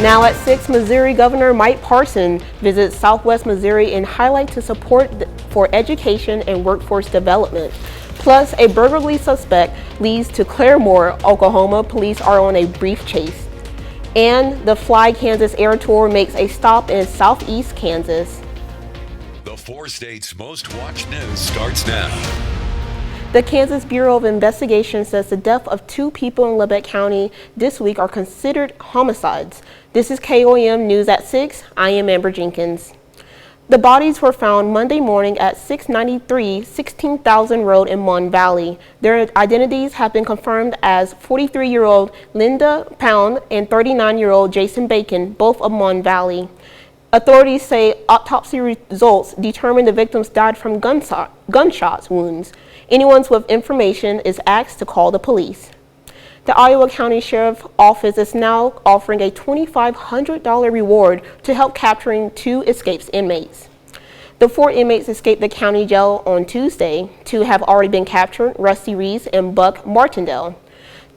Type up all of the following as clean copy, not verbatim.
Now at 6, Missouri Governor Mike Parson visits Southwest Missouri in highlight to support for education and workforce development. Plus, a burglary suspect leads to Claremore, Oklahoma. Police are on a brief chase. And the Fly Kansas Air Tour makes a stop in southeast Kansas. The 4 states' most watched news starts now. The Kansas Bureau of Investigation says the death of 2 people in Lubbock County this week are considered homicides. This is KOAM News at 6. I am Amber Jenkins. The bodies were found Monday morning at 693 16,000 Road in Mon Valley. Their identities have been confirmed as 43-year-old Linda Pound and 39-year-old Jason Bacon, both of Mon Valley. Authorities say autopsy results determine the victims died from gunshot wounds. Anyone with information is asked to call the police. The Iowa County Sheriff's Office is now offering a $2,500 reward to help capturing 2 escaped inmates. The 4 inmates escaped the county jail on Tuesday. 2 have already been captured, Rusty Reese and Buck Martindale.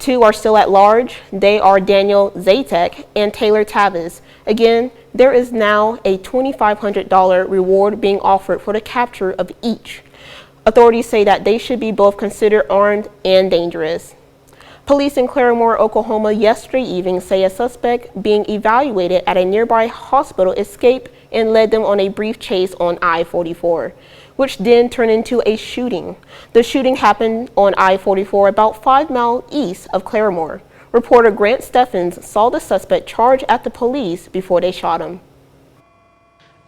2 are still at large. They are Daniel Zatek and Taylor Tavis. Again, there is now a $2,500 reward being offered for the capture of each. Authorities say that they should be both considered armed and dangerous. Police in Claremore, Oklahoma yesterday evening say a suspect being evaluated at a nearby hospital escaped and led them on a brief chase on I-44, which then turned into a shooting. The shooting happened on I-44 about 5 miles east of Claremore. Reporter Grant Steffens saw the suspect charge at the police before they shot him.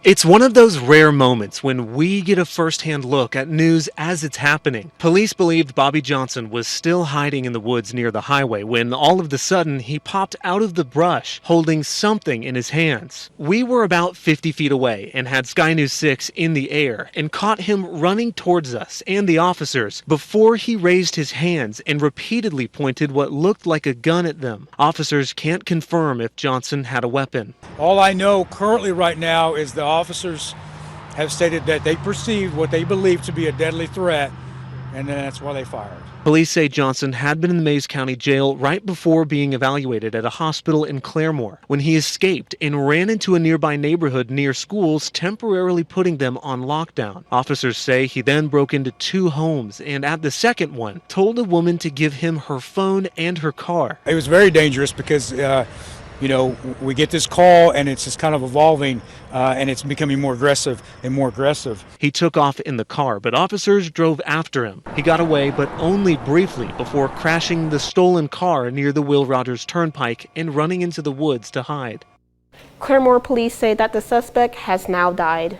It's one of those rare moments when we get a first-hand look at news as it's happening. Police believed Bobby Johnson was still hiding in the woods near the highway when all of a sudden he popped out of the brush holding something in his hands. We were about 50 feet away and had Sky News 6 in the air and caught him running towards us and the officers before he raised his hands and repeatedly pointed what looked like a gun at them. Officers can't confirm if Johnson had a weapon. All I know currently right now is the officers have stated that they perceived what they believe to be a deadly threat, and that's why they fired. Police say Johnson had been in the Mays County Jail right before being evaluated at a hospital in Claremore when he escaped and ran into a nearby neighborhood near schools, temporarily putting them on lockdown. Officers say he then broke into 2 homes and at the second one told a woman to give him her phone and her car. It was very dangerous because we get this call and it's just kind of evolving and it's becoming more aggressive and more aggressive. He took off in the car, but officers drove after him. He got away, but only briefly before crashing the stolen car near the Will Rogers Turnpike and running into the woods to hide. Claremore police say that the suspect has now died.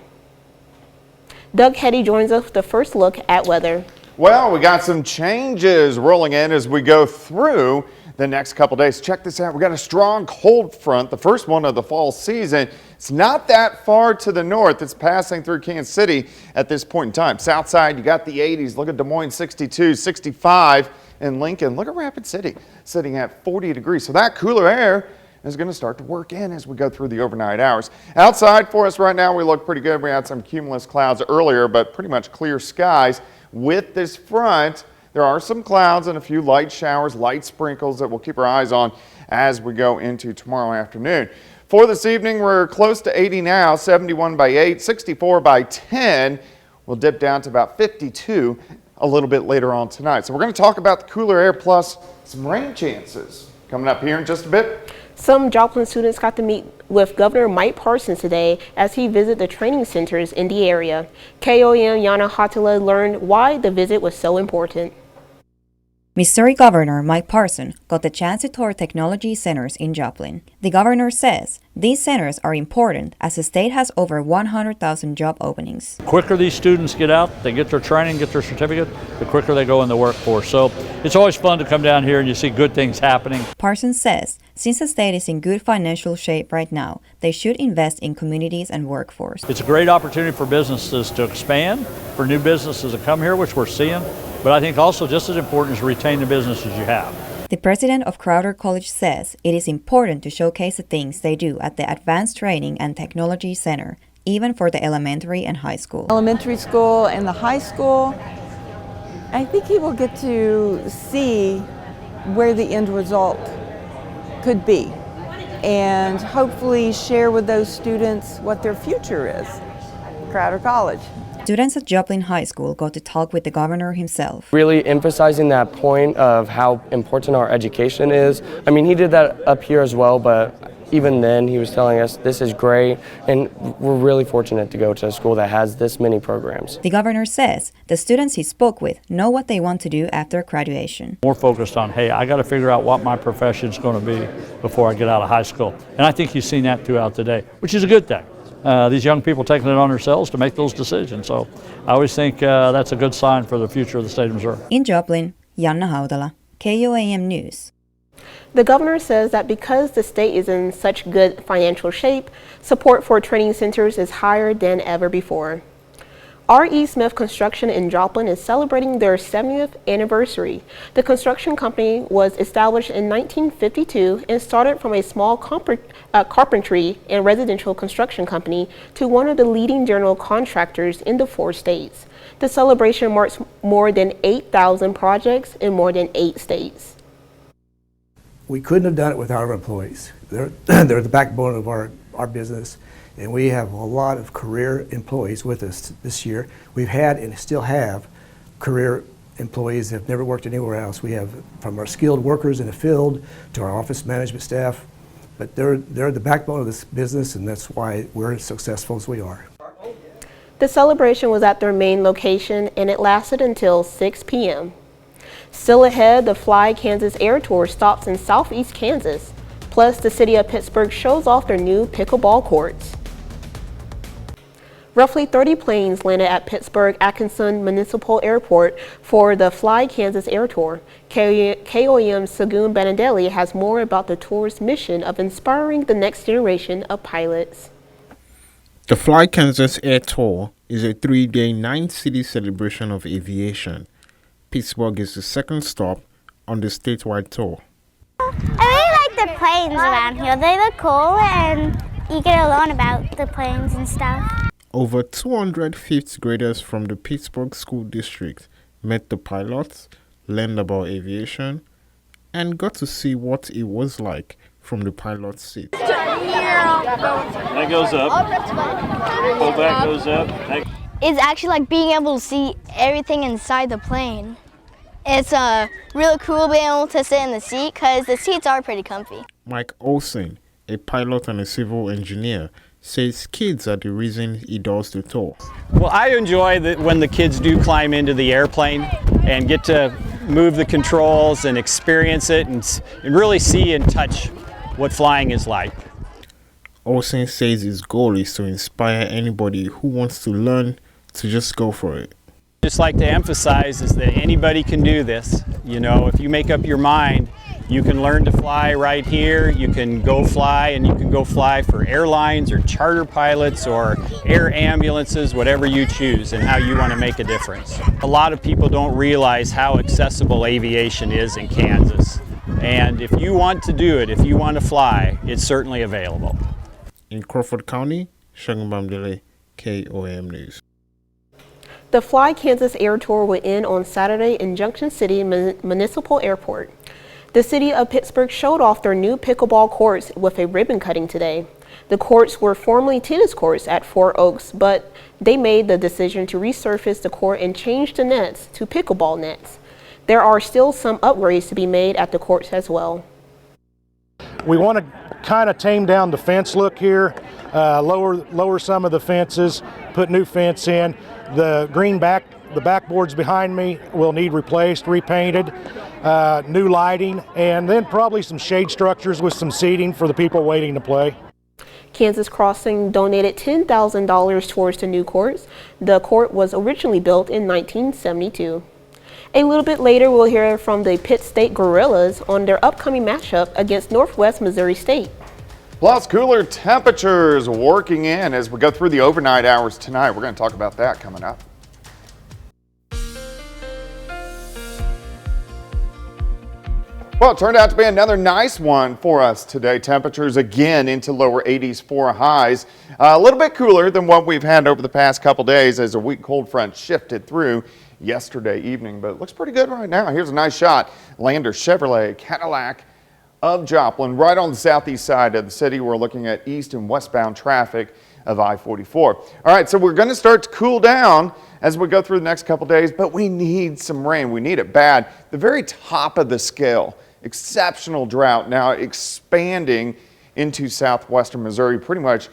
Doug Hetty joins us with the first look at weather. Well, we got some changes rolling in as we go through the next couple days. Check this out. We got a strong cold front, the first one of the fall season. It's not that far to the north. It's passing through Kansas City at this point in time. South side, you got the 80s. Look at Des Moines, 62, 65 in Lincoln. Look at Rapid City sitting at 40 degrees. So that cooler air is going to start to work in as we go through the overnight hours. Outside for us right now, we look pretty good. We had some cumulus clouds earlier, but pretty much clear skies. With this front, there are some clouds and a few light showers, light sprinkles that we'll keep our eyes on as we go into tomorrow afternoon. For this evening, we're close to 80 now, 71 by 8, 64 by 10. We'll dip down to about 52 a little bit later on tonight. So we're going to talk about the cooler air plus some rain chances coming up here in just a bit. Some Joplin students got to meet with Governor Mike Parson today as he visited the training centers in the area. KOAM Yana Hatila learned why the visit was so important. Missouri Governor Mike Parson got the chance to tour technology centers in Joplin. The governor says these centers are important as the state has over 100,000 job openings. The quicker these students get out, they get their training, get their certificate, the quicker they go in the workforce. So it's always fun to come down here and you see good things happening. Parson says since the state is in good financial shape right now, they should invest in communities and workforce. It's a great opportunity for businesses to expand, for new businesses to come here, which we're seeing. But I think also just as important is retain the businesses you have. The president of Crowder College says it is important to showcase the things they do at the Advanced Training and Technology Center, even for the elementary and high school. Elementary school and the high school, I think he will get to see where the end result could be. and hopefully share with those students what their future is. Crowder College. Students at Joplin High School got to talk with the governor himself. Really emphasizing that point of how important our education is. I mean, he did that up here as well, but even then he was telling us this is great, and we're really fortunate to go to a school that has this many programs. The governor says the students he spoke with know what they want to do after graduation. More focused on, hey, I got to figure out what my profession's going to be before I get out of high school. And I think you've seen that throughout the day, which is a good thing. These young people taking it on themselves to make those decisions. So I always think that's a good sign for the future of the state of Missouri. In Joplin, Janna Haudala, KOAM News. The governor says that because the state is in such good financial shape, support for training centers is higher than ever before. R.E. Smith Construction in Joplin is celebrating their 70th anniversary. The construction company was established in 1952 and started from a small carpentry and residential construction company to one of the leading general contractors in the 4 states. The celebration marks more than 8,000 projects in more than 8 states. We couldn't have done it without our employees. They're the backbone of our business. And we have a lot of career employees with us this year. We've had and still have career employees that have never worked anywhere else. We have from our skilled workers in the field to our office management staff. But they're the backbone of this business, and that's why we're as successful as we are. The celebration was at their main location, and it lasted until 6 p.m. Still ahead, the Fly Kansas Air Tour stops in southeast Kansas. Plus, the city of Pittsburgh shows off their new pickleball courts. Roughly 30 planes landed at Pittsburgh-Atkinson Municipal Airport for the Fly Kansas Air Tour. KOAM's Sagoon Banadelli has more about the tour's mission of inspiring the next generation of pilots. The Fly Kansas Air Tour is a 3-day, 9-city celebration of aviation. Pittsburgh is the second stop on the statewide tour. I really like the planes around here. They look cool and you get to learn about the planes and stuff. Over 200 fifth graders from the Pittsburgh School District met the pilots, learned about aviation, and got to see what it was like from the pilot's seat. That goes up. Pull back goes up. It's actually like being able to see everything inside the plane. It's really cool being able to sit in the seat because the seats are pretty comfy. Mike Olsen, a pilot and a civil engineer, says kids are the reason he does the tour. Well, I enjoy when the kids do climb into the airplane and get to move the controls and experience it and really see and touch what flying is like. Olsen says his goal is to inspire anybody who wants to learn to just go for it. Just like to emphasize is that anybody can do this. You know, if you make up your mind, you can learn to fly right here. You can go fly, and you can go fly for airlines or charter pilots or air ambulances, whatever you choose and how you want to make a difference. A lot of people don't realize how accessible aviation is in Kansas. And if you want to do it, if you want to fly, it's certainly available. In Crawford County, Shagun Bamdele, KOAM News. The Fly Kansas Air Tour will end on Saturday in Junction City Municipal Airport. The city of Pittsburgh showed off their new pickleball courts with a ribbon cutting today. The courts were formerly tennis courts at Four Oaks, but they made the decision to resurface the court and change the nets to pickleball nets. There are still some upgrades to be made at the courts as well. We want to kind of tame down the fence look here, lower some of the fences, put new fence in. The backboards behind me will need replaced, repainted, new lighting, and then probably some shade structures with some seating for the people waiting to play. Kansas Crossing donated $10,000 towards the new courts. The court was originally built in 1972. A little bit later, we'll hear from the Pitt State Gorillas on their upcoming matchup against Northwest Missouri State. Plus, cooler temperatures working in as we go through the overnight hours tonight. We're going to talk about that coming up. Well, it turned out to be another nice one for us today. Temperatures again into lower 80s for highs. A little bit cooler than what we've had over the past couple days as a weak cold front shifted through yesterday evening, but it looks pretty good right now. Here's a nice shot. Lander Chevrolet Cadillac of Joplin, right on the southeast side of the city. We're looking at east and westbound traffic of I-44. All right, so we're going to start to cool down as we go through the next couple days, but we need some rain. We need it bad. The very top of the scale, exceptional drought now expanding into southwestern Missouri, pretty much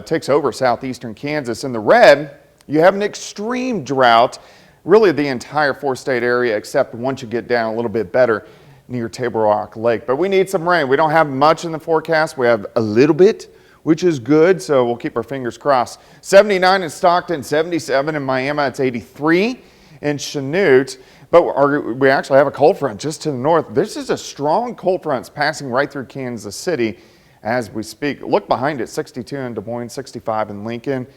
takes over southeastern Kansas. In the red, you have an extreme drought, really the entire four-state area, except once you get down a little bit better near Table Rock Lake. But we need some rain. We don't have much in the forecast. We have a little bit, which is good, so we'll keep our fingers crossed. 79 in Stockton, 77 in Miami, it's 83 in Chanute. But we actually have a cold front just to the north. This is a strong cold front. It's passing right through Kansas City as we speak. Look behind it, 62 in Des Moines, 65 in Lincoln.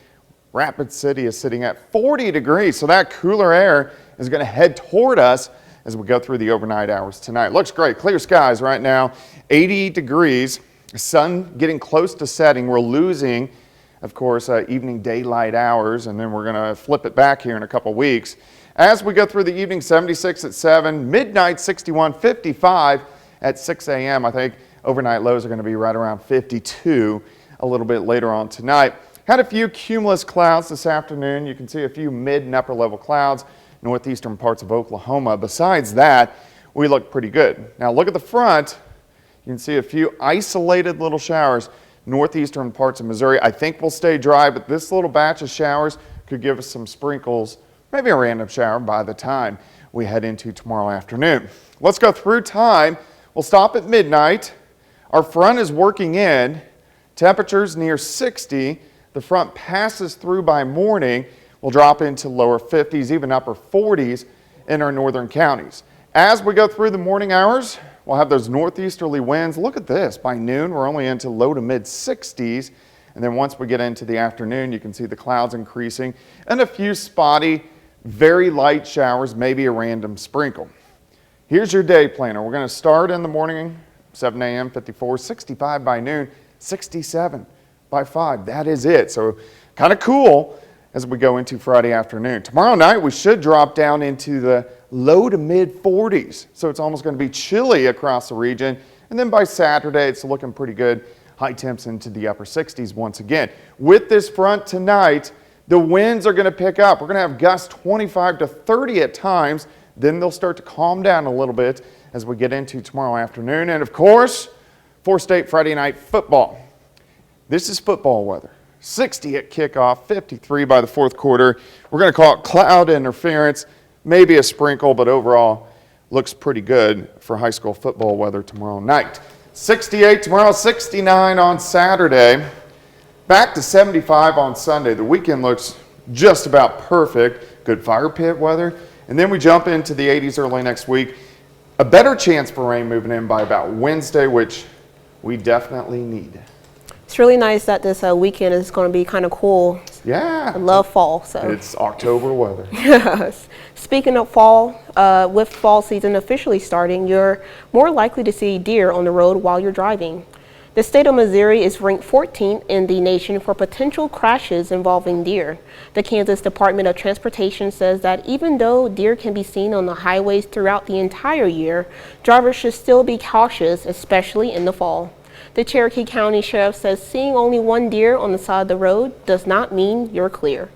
Rapid City is sitting at 40 degrees, so that cooler air is going to head toward us as we go through the overnight hours tonight. Looks great. Clear skies right now, 80 degrees. Sun getting close to setting. We're losing, of course, evening daylight hours, and then we're going to flip it back here in a couple weeks. As we go through the evening, 76 at 7, midnight 61, 55 at 6 a.m. I think overnight lows are going to be right around 52 a little bit later on tonight. Had a few cumulus clouds this afternoon. You can see a few mid and upper level clouds, northeastern parts of Oklahoma. Besides that, we look pretty good. Now look at the front. You can see a few isolated little showers, northeastern parts of Missouri. I think we'll stay dry, but this little batch of showers could give us some sprinkles, maybe a random shower by the time we head into tomorrow afternoon. Let's go through time. We'll stop at midnight. Our front is working in. Temperatures near 60. The front passes through by morning. We'll drop into lower 50s, even upper 40s in our northern counties. As we go through the morning hours, we'll have those northeasterly winds. Look at this. By noon, we're only into low to mid 60s. And then once we get into the afternoon, you can see the clouds increasing and a few spotty, very light showers, maybe a random sprinkle. Here's your day planner. We're going to start in the morning, 7 a.m., 54, 65 by noon, 67 by 5. That is it. So kind of cool as we go into Friday afternoon. Tomorrow night, we should drop down into the low to mid 40s. So it's almost going to be chilly across the region. And then by Saturday, it's looking pretty good. High temps into the upper 60s once again. With this front tonight, the winds are going to pick up. We're going to have gusts 25 to 30 at times. Then they'll start to calm down a little bit as we get into tomorrow afternoon. And of course, four-state Friday night football. This is football weather. 60 at kickoff, 53 by the fourth quarter. We're going to call it cloud interference, maybe a sprinkle, but overall looks pretty good for high school football weather tomorrow night. 68 tomorrow, 69 on Saturday, back to 75 on Sunday. The weekend looks just about perfect. Good fire pit weather. And then we jump into the 80s early next week. A better chance for rain moving in by about Wednesday, which we definitely need. It's really nice that this weekend is going to be kind of cool. Yeah. I love fall. So it's October weather. Yes. Speaking of fall, with fall season officially starting, you're more likely to see deer on the road while you're driving. The state of Missouri is ranked 14th in the nation for potential crashes involving deer. The Kansas Department of Transportation says that even though deer can be seen on the highways throughout the entire year, drivers should still be cautious, especially in the fall. The Cherokee County Sheriff says seeing only one deer on the side of the road does not mean you're clear.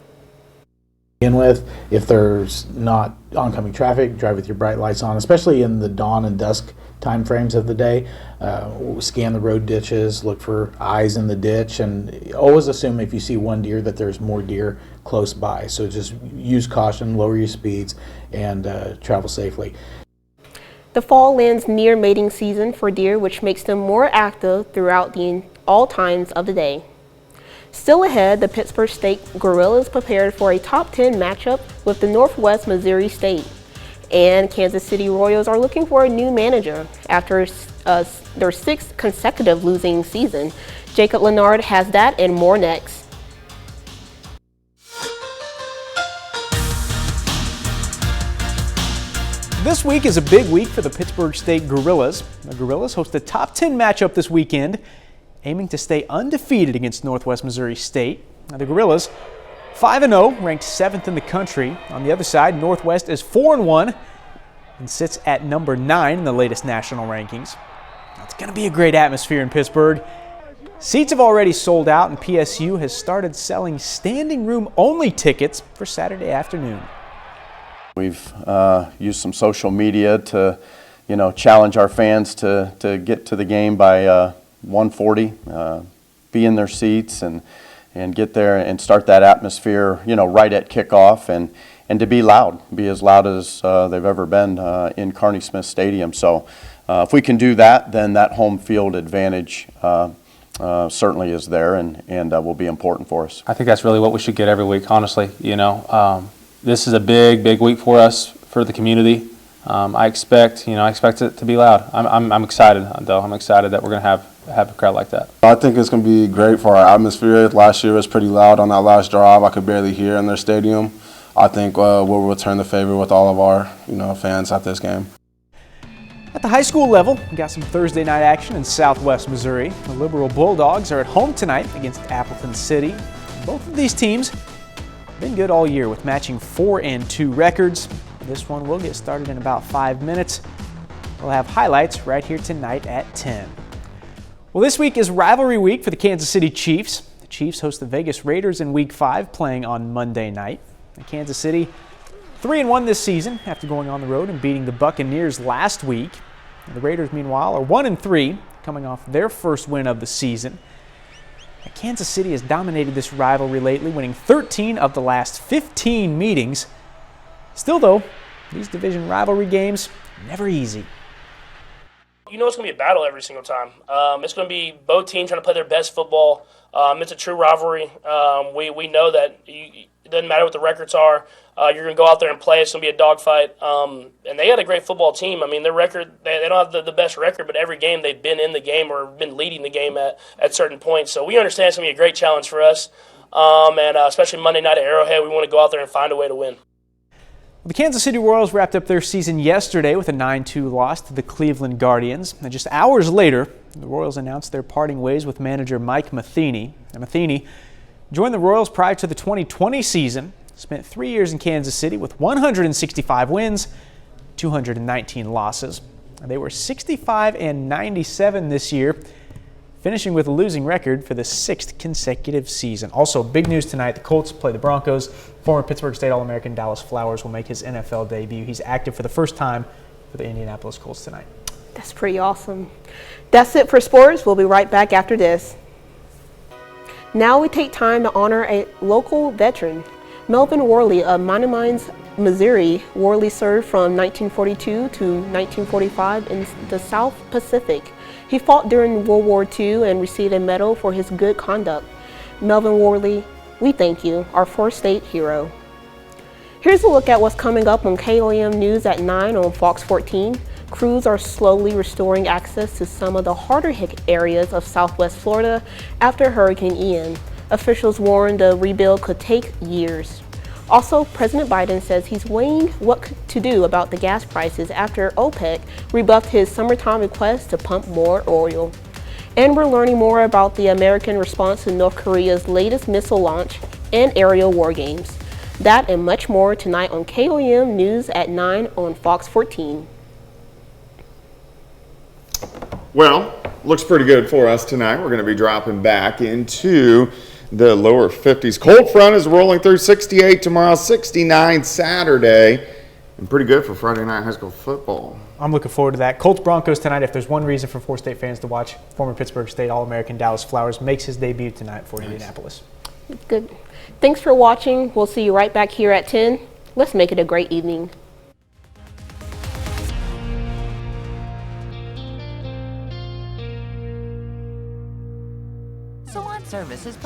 Begin with, if there's not oncoming traffic, drive with your bright lights on, especially in the dawn and dusk time frames of the day. Scan the road ditches, look for eyes in the ditch, and always assume if you see one deer that there's more deer close by. So just use caution, lower your speeds, and travel safely. The fall lands near mating season for deer, which makes them more active throughout all times of the day. Still ahead, the Pittsburgh State Gorillas prepared for a top 10 matchup with the Northwest Missouri State. And Kansas City Royals are looking for a new manager after their sixth consecutive losing season. Jacob Leonard has that and more next. This week is a big week for the Pittsburgh State Gorillas. The Gorillas host a top 10 matchup this weekend, aiming to stay undefeated against Northwest Missouri State. Now, the Gorillas, 5-0, ranked 7th in the country. On the other side, Northwest is 4-1 and sits at number 9 in the latest national rankings. It's going to be a great atmosphere in Pittsburgh. Seats have already sold out, and PSU has started selling standing room only tickets for Saturday afternoon. We've used some social media to, challenge our fans to get to the game by 1:40, be in their seats and get there and start that atmosphere, right at kickoff and to be loud, be as loud as they've ever been in Carney Smith Stadium. So if we can do that, then that home field advantage certainly is there and will be important for us. I think that's really what we should get every week, honestly. This is a big week for us, for the community. I expect it to be loud. I'm excited, though. I'm excited that we're going to have a crowd like that. I think it's going to be great for our atmosphere. Last year was pretty loud on that last drive. I could barely hear in their stadium. I think we'll return the favor with all of our fans at this game. At the high school level, we got some Thursday night action in Southwest Missouri. The Liberal Bulldogs are at home tonight against Appleton City. Both of these teams have been good all year with matching 4-2 records. This one will get started in about 5 minutes. We'll have highlights right here tonight at 10. Well, this week is rivalry week for the Kansas City Chiefs. The Chiefs host the Vegas Raiders in Week 5, playing on Monday night. And Kansas City 3-1 this season after going on the road and beating the Buccaneers last week. And the Raiders, meanwhile, are 1-3, coming off their first win of the season. And Kansas City has dominated this rivalry lately, winning 13 of the last 15 meetings. Still, though, these division rivalry games, never easy. It's going to be a battle every single time. It's going to be both teams trying to play their best football. It's a true rivalry. We know that it doesn't matter what the records are. You're going to go out there and play. It's going to be a dogfight. And they got a great football team. I mean, their record, they don't have the best record, but every game they've been in the game or been leading the game at certain points. So we understand it's going to be a great challenge for us. And especially Monday night at Arrowhead, we want to go out there and find a way to win. The Kansas City Royals wrapped up their season yesterday with a 9-2 loss to the Cleveland Guardians. And just hours later, the Royals announced their parting ways with manager Mike Matheny. And Matheny joined the Royals prior to the 2020 season, spent 3 years in Kansas City with 165 wins, 219 losses. And they were 65-97 this year, finishing with a losing record for the 6th consecutive season. Also, big news tonight, the Colts play the Broncos. Former Pittsburgh State All-American Dallas Flowers will make his NFL debut. He's active for the first time for the Indianapolis Colts tonight. That's pretty awesome. That's it for sports. We'll be right back after this. Now we take time to honor a local veteran. Melvin Worley of Mines, Missouri. Worley served from 1942 to 1945 in the South Pacific. He fought during World War II and received a medal for his good conduct. Melvin Worley, we thank you, our 4th state hero. Here's a look at what's coming up on KOAM News at 9 on Fox 14. Crews are slowly restoring access to some of the harder hit areas of Southwest Florida after Hurricane Ian. Officials warn the rebuild could take years. Also, President Biden says he's weighing what to do about the gas prices after OPEC rebuffed his summertime request to pump more oil. And we're learning more about the American response to North Korea's latest missile launch and aerial war games. That and much more tonight on KOAM News at 9 on Fox 14. Well, looks pretty good for us tonight. We're going to be dropping back into the lower 50s. Cold front is rolling through 68 tomorrow, 69 Saturday. And pretty good for Friday night high school football. I'm looking forward to that. Colts Broncos tonight. If there's one reason for 4 state fans to watch, former Pittsburgh State All-American Dallas Flowers makes his debut tonight for Indianapolis. Good. Thanks for watching. We'll see you right back here at 10. Let's make it a great evening. Salon Service is